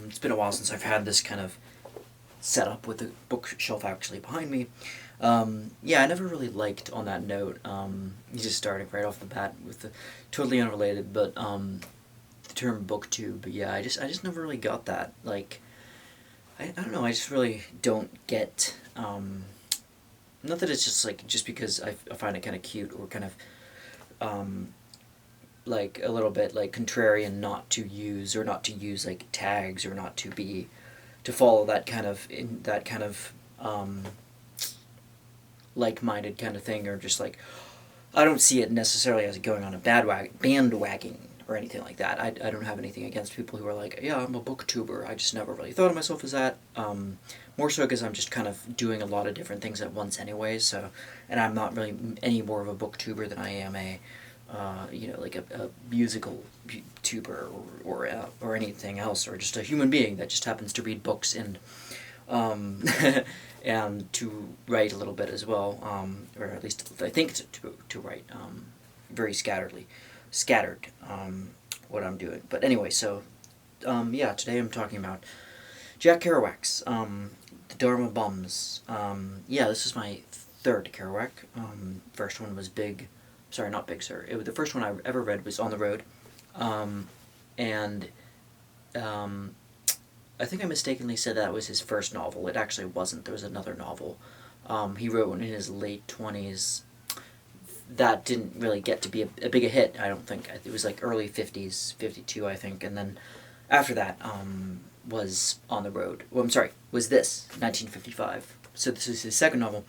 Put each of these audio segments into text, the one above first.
It's been a while since I've had this kind of set up with the bookshelf actually behind me. Yeah, I never really liked On That Note. Just starting right off the bat with the totally unrelated, but the term booktube. But yeah, I just never really got that. Like, I don't know. I just really don't get. Not that it's just like just because I find it kind of cute or kind of um, like a little bit like contrarian not to use or not to use like tags or not to be to follow that kind of in that kind of like-minded kind of thing, or just like I don't see it necessarily as going on a bandwagon or anything like that. I don't have anything against people who are like, yeah, I'm a booktuber. I just never really thought of myself as that. More so because I'm just kind of doing a lot of different things at once anyway. So, and I'm not really any more of a booktuber than I am a, like a musical tuber or anything else, or just a human being that just happens to read books and um, and to write a little bit as well, or at least I think to write very scattered what I'm doing. But anyway, so yeah, today I'm talking about Jack Kerouac's The Dharma Bums. Yeah, this is my third Kerouac. First one was Big, sorry, not Big Sur. The first one I ever read was On the Road, and I think I mistakenly said that was his first novel. It actually wasn't. There was another novel he wrote in his late 20s that didn't really get to be a big a hit, I don't think. It was like early 50s, 52, I think. And then after that was On the Road. Well, I'm sorry, was this, 1955. So this is his second novel.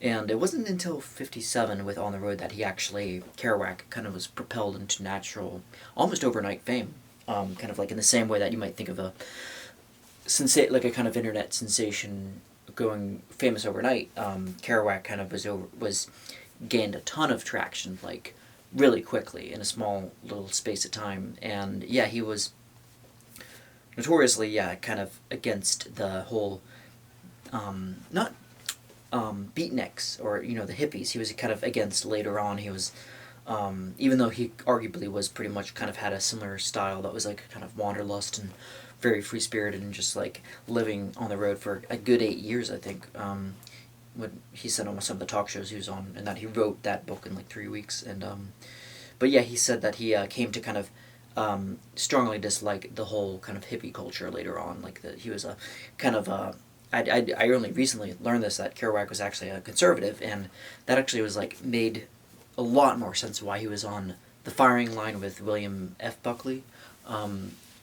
And it wasn't until 57 with On the Road that Kerouac kind of was propelled into natural, almost overnight fame. Kind of like in the same way that you might think of like a kind of internet sensation going famous overnight. Kerouac kind of was gained a ton of traction, like really quickly in a small little space of time. And yeah, he was notoriously, yeah, kind of against the whole not beatniks or the hippies. He was kind of against later on. He was even though he arguably was pretty much kind of had a similar style that was like kind of wanderlust and very free spirited and just like living on the road for a good 8 years, I think. When he said on some of the talk shows he was on, and that he wrote that book in like 3 weeks. And but yeah, he said that he came to kind of strongly dislike the whole kind of hippie culture later on. Like that he was a kind of I only recently learned this, that Kerouac was actually a conservative, and that actually was like made a lot more sense why he was on the firing line with William F. Buckley.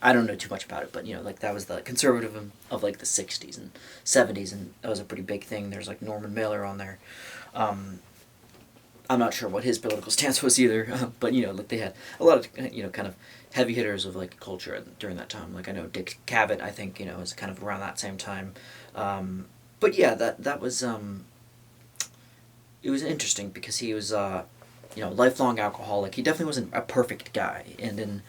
I don't know too much about it, but like that was the conservative of like the 60s and 70s, and that was a pretty big thing. There's like Norman Mailer on there. I'm not sure what his political stance was either, but like they had a lot of kind of heavy hitters of like culture during that time. Like I know Dick Cavett, I think was kind of around that same time. But yeah, that was it was interesting because he was lifelong alcoholic. He definitely wasn't a perfect guy, and in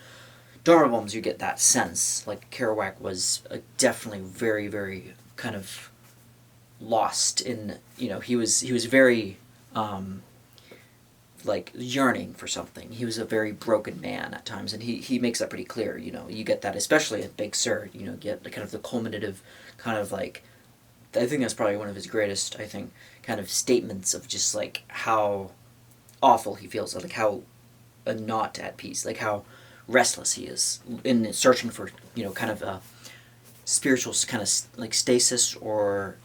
Dharma Bums you get that sense. Like Kerouac was definitely very, very kind of lost in he was very like yearning for something. He was a very broken man at times, and he makes that pretty clear. You get that especially at Big Sur. Get the kind of the culminative kind of like, I think that's probably one of his greatest, I think, kind of statements of just like how awful he feels, like how not at peace, like how restless he is in searching for kind of a spiritual kind of like stasis or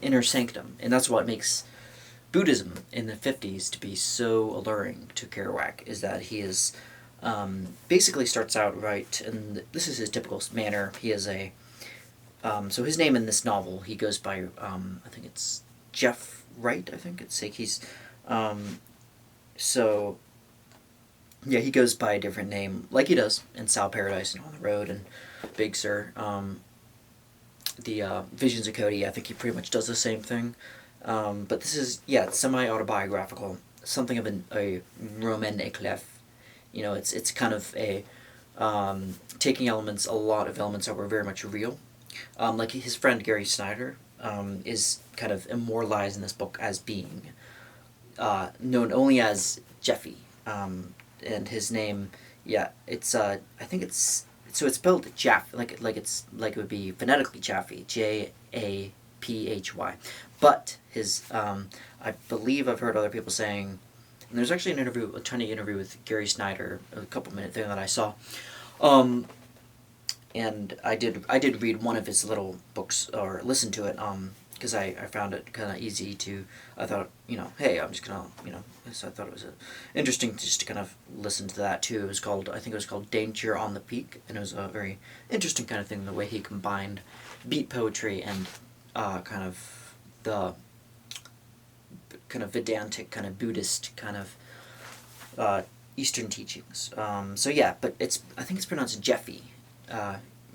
inner sanctum. And that's what makes Buddhism in the 50s to be so alluring to Kerouac, is that he is basically starts out right, and this is his typical manner. He is a so his name in this novel, he goes by I think it's Jeff Wright. I think it's like he's so yeah, he goes by a different name, like he does in Sal Paradise and On the Road and Big Sur. The Visions of Cody, I think he pretty much does the same thing. But this is, yeah, it's semi-autobiographical, something of a roman éclair. It's kind of a taking a lot of elements that were very much real. Like his friend Gary Snyder is kind of immortalized in this book as being known only as Jeffy. And his name, yeah, it's I think it's so it's spelled Jaffe, like it's like it would be phonetically Jaffe, Japhy, but his I believe I've heard other people saying, and there's actually a tiny interview with Gary Snyder, a couple minute thing that I saw, and I did read one of his little books or listen to it, because I found it kind of easy to. I thought, hey, I'm just gonna, so I thought it was interesting just to kind of listen to that too. I think it was called Danger on the Peak, and it was a very interesting kind of thing, the way he combined beat poetry and kind of the kind of Vedantic, kind of Buddhist kind of Eastern teachings. So yeah, but I think it's pronounced Jeffy,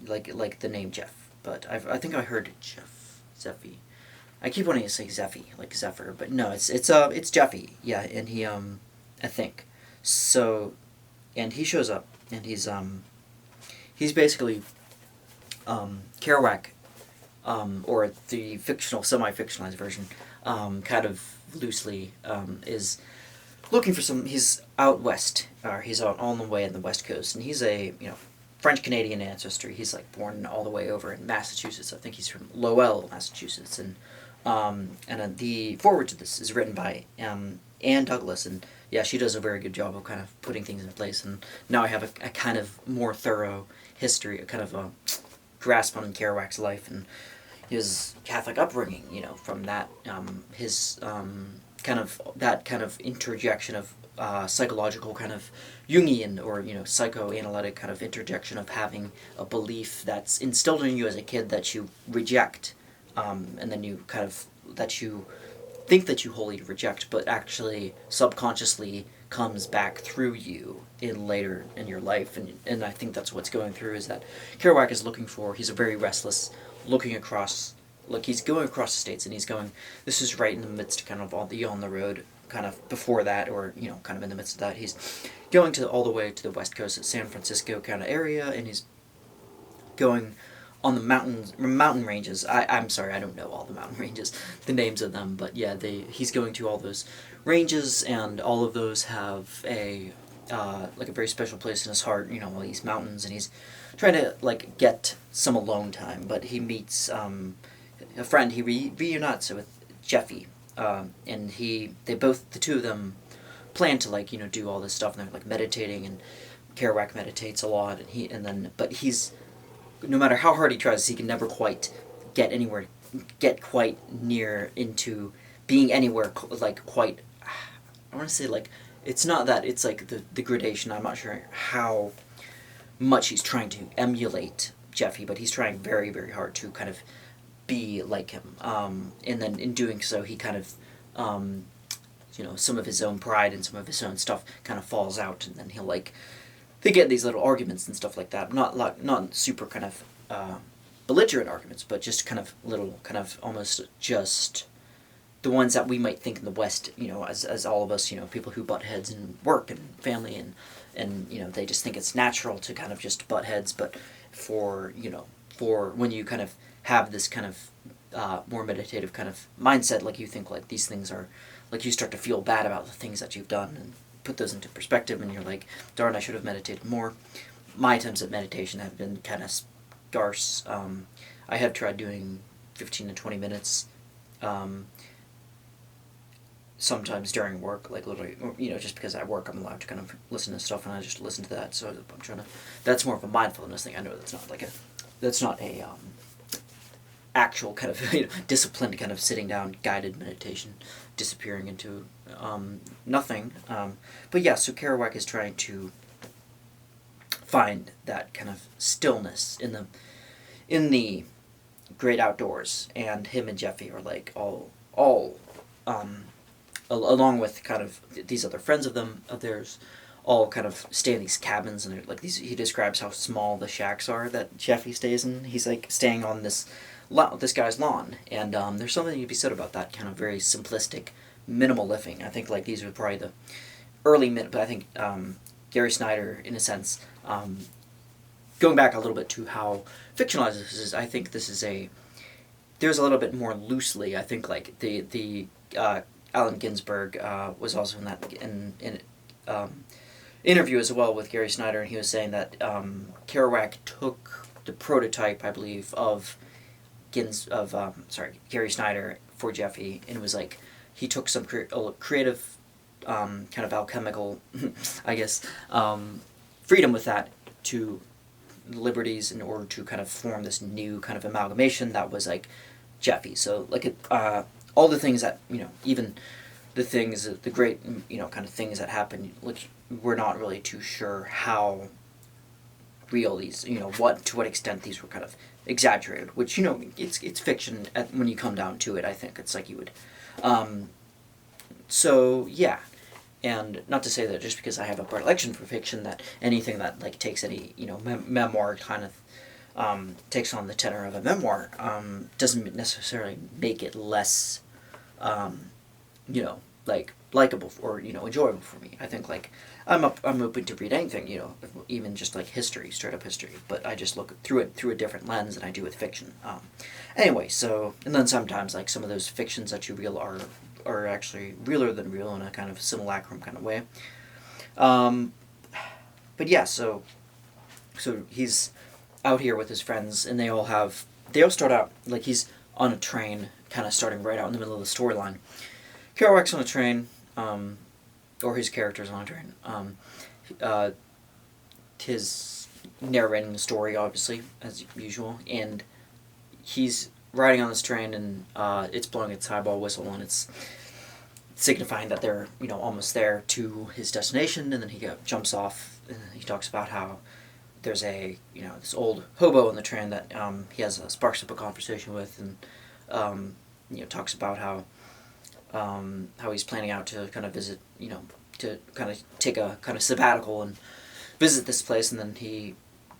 like the name Jeff. But I think I heard Jeff Zephy. I keep wanting to say Zephy, like Zephyr, but no, it's Jeffy, yeah, and he I think so, and he shows up, and he's basically Kerouac, or the fictional, semi-fictionalized version, kind of loosely is looking for some. He's out west, or he's on the way in the West Coast, and he's a French Canadian ancestry. He's like born all the way over in Massachusetts. I think he's from Lowell, Massachusetts, and the foreword to this is written by Anne Douglas, and yeah, she does a very good job of kind of putting things in place. And now I have a kind of more thorough history, a kind of a grasp on Kerouac's life and his Catholic upbringing. From that, his kind of interjection of psychological kind of Jungian or psychoanalytic kind of interjection of having a belief that's instilled in you as a kid that you reject, and then you kind of that you think that you wholly reject, but actually subconsciously comes back through you later in your life, and I think that's what's going through, is that Kerouac is he's a very restless, looking across, he's going across the states, and he's going, this is right in the midst kind of all the on the road, kind of before that, or kind of in the midst of that, he's going all the way to the West Coast, at San Francisco kind of area, and he's going on the mountain ranges. I'm sorry, I don't know all the mountain ranges, the names of them, but yeah, he's going to all those ranges, and all of those have a very special place in his heart, all these mountains, and he's trying to get some alone time, but he meets a friend. He reunites with Jeffy, and the two of them plan to do all this stuff, and they're meditating, and Kerouac meditates a lot, but he's, no matter how hard he tries, he can never quite get quite near into being anywhere quite. I want to say it's not that, it's the gradation. I'm not sure how much he's trying to emulate Jeffy, but he's trying very, very hard to kind of be like him. And then in doing so, he kind of some of his own pride and some of his own stuff kind of falls out, and then he'll they get these little arguments and stuff like that. Not super kind of belligerent arguments, but just kind of little, kind of almost just the ones that we might think in the West, as all of us, people who butt heads in work and family, and they just think it's natural to kind of just butt heads. But for when you kind of have this kind of more meditative kind of mindset, you think these things are, you start to feel bad about the things that you've done, and put those into perspective, and you're like, darn, I should have meditated more. My attempts at meditation have been kind of scarce. I have tried doing 15 to 20 minutes, sometimes during work, literally, just because at work I'm allowed to kind of listen to stuff, and I just listen to that, so I'm trying to, that's more of a mindfulness thing. I know that's not a actual kind of disciplined kind of sitting down guided meditation, disappearing into nothing. But yeah, so Kerouac is trying to find that kind of stillness in the great outdoors, and him and Jeffy are all along with kind of these other friends of theirs, all kind of stay in these cabins, and they're these. He describes how small the shacks are that Jeffy stays in. He's staying on this guy's lawn, and there's something to be said about that kind of very simplistic, minimal living. I think these are probably the early but I think Gary Snyder, in a sense, going back a little bit to how fictionalized this is, I think this is there's a little bit more loosely. I think Allen Ginsberg was also in interview as well with Gary Snyder, and he was saying that Kerouac took the prototype, I believe, of Gary Snyder for Jeffy, and it was like he took some creative, kind of alchemical, I guess, freedom with that to liberties in order to kind of form this new kind of amalgamation that was like Jeffy. So like all the things that even the things, the great kind of things that happened, which we're not really too sure how real these, to what extent these were kind of exaggerated, which it's fiction when you come down to it. I think it's like you would so yeah. And not to say that just because I have a predilection for fiction, that anything that like takes any memoir kind of takes on the tenor of a memoir doesn't necessarily make it less like likable or enjoyable for me. I think like I'm open to read anything, even just like history, straight up history, but I just look through it through a different lens than I do with fiction. Anyway, so and then sometimes like some of those fictions that you real are actually realer than real in a kind of simulacrum kind of way. But yeah, so he's out here with his friends, and they all start out like he's on a train, kind of starting right out in the middle of the storyline. Kerouac's on a train, or his character's on a train. His narrating the story, obviously, as usual, and he's riding on this train, and it's blowing its highball whistle, and it's signifying that they're almost there to his destination. And then he jumps off, and he talks about how there's a this old hobo on the train that he has sparks up a conversation with, and talks about how he's planning out to kind of visit, to kind of take a kind of sabbatical and visit this place, and then he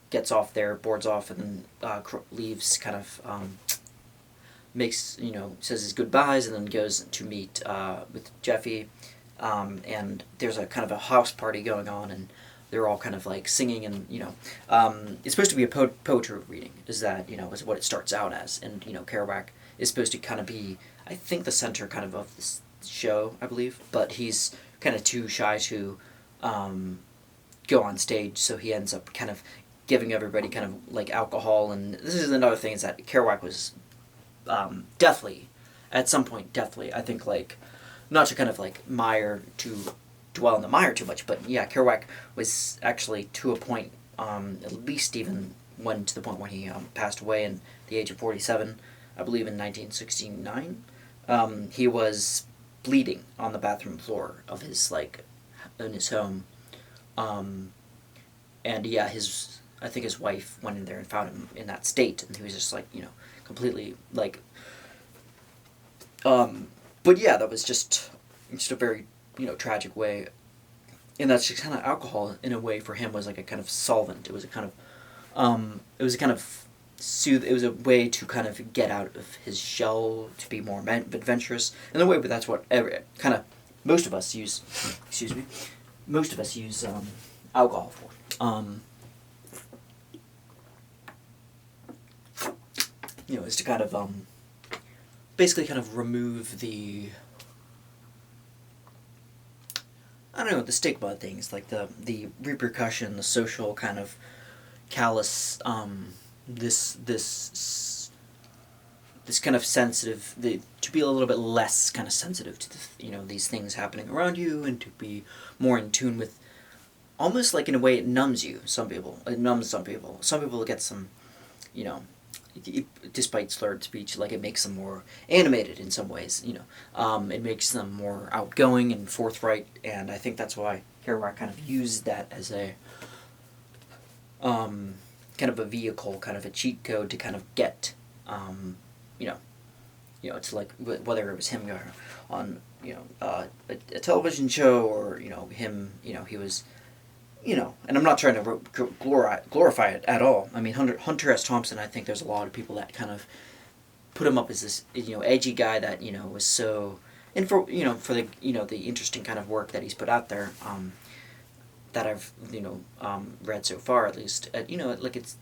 gets off there, boards off, and then leaves, kind of makes, says his goodbyes, and then goes to meet with Jeffy, and there's a kind of a house party going on, and they're all kind of like singing, and it's supposed to be a poetry reading, is what it starts out as, and Kerouac is supposed to kind of be, I think, the center kind of this show, I believe, but he's kind of too shy to go on stage, so he ends up kind of giving everybody kind of like alcohol. And this is another thing, is that Kerouac was definitely, at some point, I think, like, not to kind of like dwell in the mire too much, but yeah, Kerouac was actually to a point, at least even to the point when he passed away in the age of 47, I believe in 1969. He was bleeding on the bathroom floor of his in his home, and yeah, I think his wife went in there and found him in that state, and he was just like completely like. But yeah, that was just a very tragic way, and that's just kind of alcohol in a way for him was like a kind of solvent. It was a kind of it was a way to kind of get out of his shell, to be more adventurous in a way, but that's what most of us use alcohol for. Is to kind of basically kind of remove the, I don't know, the stigma of things, like the repercussion, the social kind of callous, this kind of sensitive, to be a little bit less kind of sensitive to these things happening around you, and to be more in tune with, almost like in a way it numbs you. It numbs some people. Some people get some, despite slurred speech, like it makes them more animated in some ways. It makes them more outgoing and forthright, and I think that's why Kerouac kind of used that as a kind of a vehicle, kind of a cheat code to kind of get, it's like whether it was him on a television show, or him, he was. And I'm not trying to glorify it at all. I mean, Hunter S. Thompson, I think there's a lot of people that kind of put him up as this, edgy guy that, was so, and for the, the interesting kind of work that he's put out there, that I've, read so far, at least, like it's,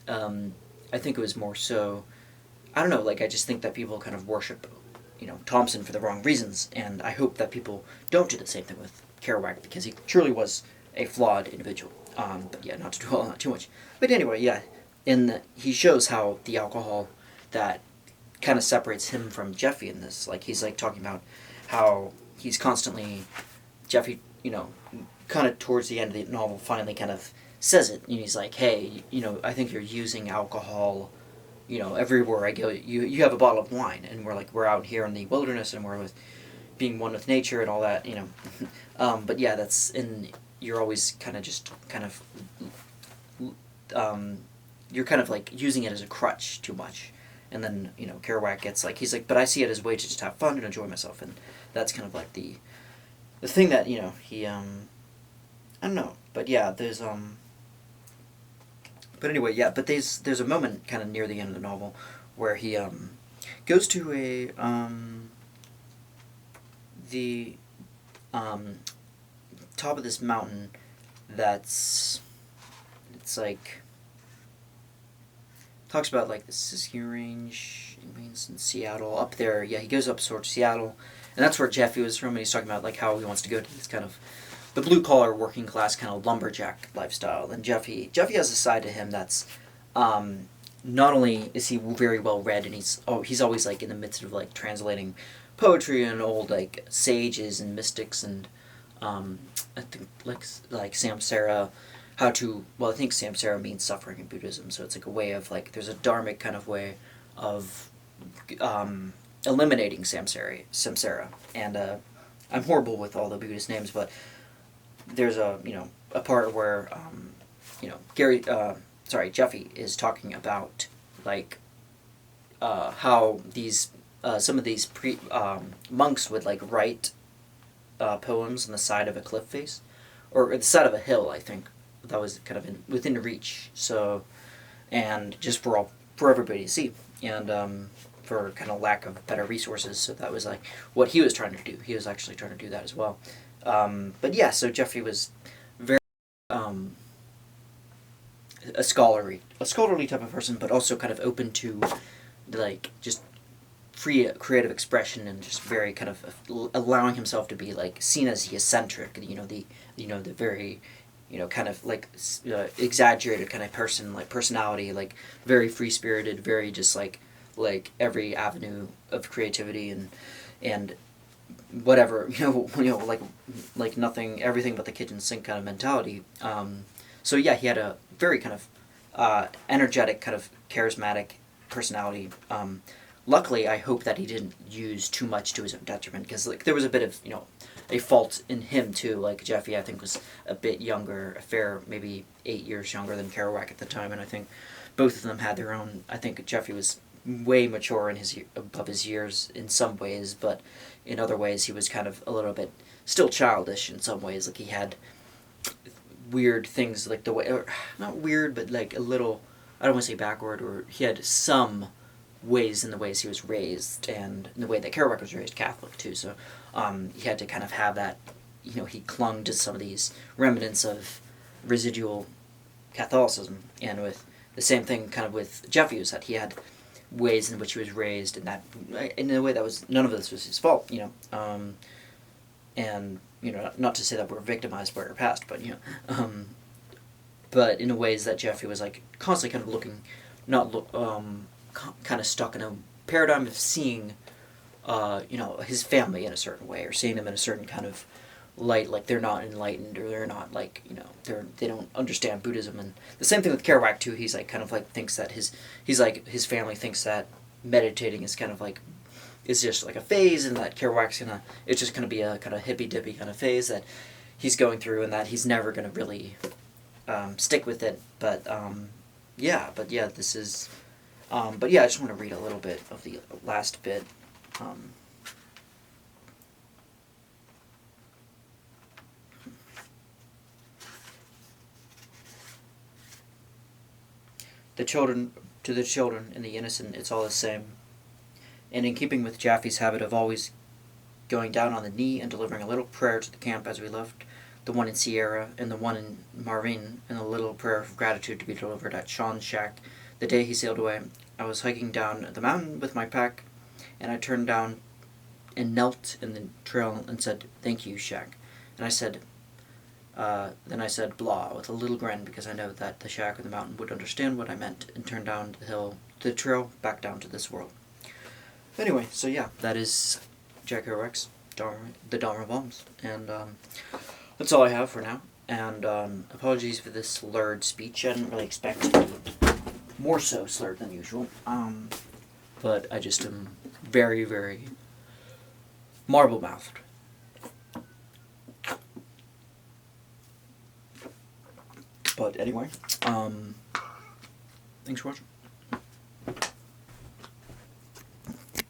I think it was more so, I don't know, like I just think that people kind of worship, Thompson for the wrong reasons, and I hope that people don't do the same thing with Kerouac, because he truly was a flawed individual. But yeah, not to dwell on that too much. But anyway, yeah, he shows how the alcohol that kind of separates him from Jeffy in this. Like he's like talking about how he's constantly Jeffy, kind of towards the end of the novel, finally kind of says it. And he's like, "Hey, I think you're using alcohol. Everywhere I go, you have a bottle of wine, and we're out here in the wilderness, and we're with being one with nature and all that. But yeah, you're always you're kind of like using it as a crutch too much." And then Kerouac gets like he's like, "But I see it as a way to just have fun and enjoy myself," and that's kind of like the thing that he I don't know, but yeah, there's but anyway, yeah, but there's a moment kind of near the end of the novel where he goes to the top of this mountain it's like talks about like the Siskiyou Range in Seattle up there. Yeah, he goes up towards Seattle, and that's where Jeffy was from. And he's talking about like how he wants to go to this kind of the blue collar working class kind of lumberjack lifestyle. And Jeffy has a side to him that's not only is he very well read, and he's always like in the midst of like translating poetry and old like sages and mystics and I think like Samsara. I think Samsara means suffering in Buddhism, so it's like a way of like there's a dharmic kind of way of eliminating samsara, and I'm horrible with all the Buddhist names, but there's a part where Jeffy is talking about like how these some of these monks would like write poems on the side of a cliff face or the side of a hill, I think. That was kind of within reach, so, and just for everybody to see, and for kind of lack of better resources, so that was like what he was trying to do. He was actually trying to do that as well, but yeah, so Jeffrey was very a scholarly type of person, but also kind of open to like just free creative expression and just very kind of allowing himself to be like seen as the eccentric, the very kind of like exaggerated kind of person, like personality, like very free spirited, very just like every avenue of creativity and whatever like nothing, everything but the kitchen sink kind of mentality. So yeah, he had a very kind of energetic, kind of charismatic personality. Luckily, I hope that he didn't use too much to his own detriment, because like there was a bit of a fault in him too. Like Jeffy, I think, was a bit younger, a fair maybe 8 years younger than Kerouac at the time, and I think both of them had their own. I think Jeffy was way mature above his years in some ways, but in other ways he was kind of a little bit still childish in some ways. Like he had weird things, like the way, or not weird, but like a little. I don't want to say backward, or he had some ways in the ways he was raised, and in the way that Kerouac was raised Catholic too. So he had to kind of have that. He clung to some of these remnants of residual Catholicism, and with the same thing kind of with Jeffy, was that he had ways in which he was raised, and that in a way that was none of this was his fault. And not to say that we're victimized by our past, but but in a ways that Jeffy was like constantly kind of looking, kind of stuck in a paradigm of seeing, his family in a certain way, or seeing them in a certain kind of light, like they're not enlightened, or they're not like, they don't understand Buddhism. And the same thing with Kerouac too. He's like kind of like thinks that his family thinks that meditating is kind of like, is just like a phase, and that Kerouac's it's just gonna be a kind of hippy dippy kind of phase that he's going through, and that he's never gonna really stick with it. But this is. I just want to read a little bit of the last bit. To the children and the innocent, it's all the same. And in keeping with Jaffe's habit of always going down on the knee and delivering a little prayer to the camp as we left, the one in Sierra and the one in Marvin, and a little prayer of gratitude to be delivered at Sean's shack the day he sailed away, I was hiking down the mountain with my pack, and I turned down and knelt in the trail and said, "Thank you, Shack." And I said, Then I said blah with a little grin because I know that the shack or the mountain would understand what I meant and turn down the trail back down to this world. Anyway, so yeah, that is Jack Kerouac's the Dharma Bombs, and that's all I have for now. And apologies for this slurred speech. I didn't really expect to be more so slurred than usual. But I just am very, very marble-mouthed. But anyway, thanks for watching.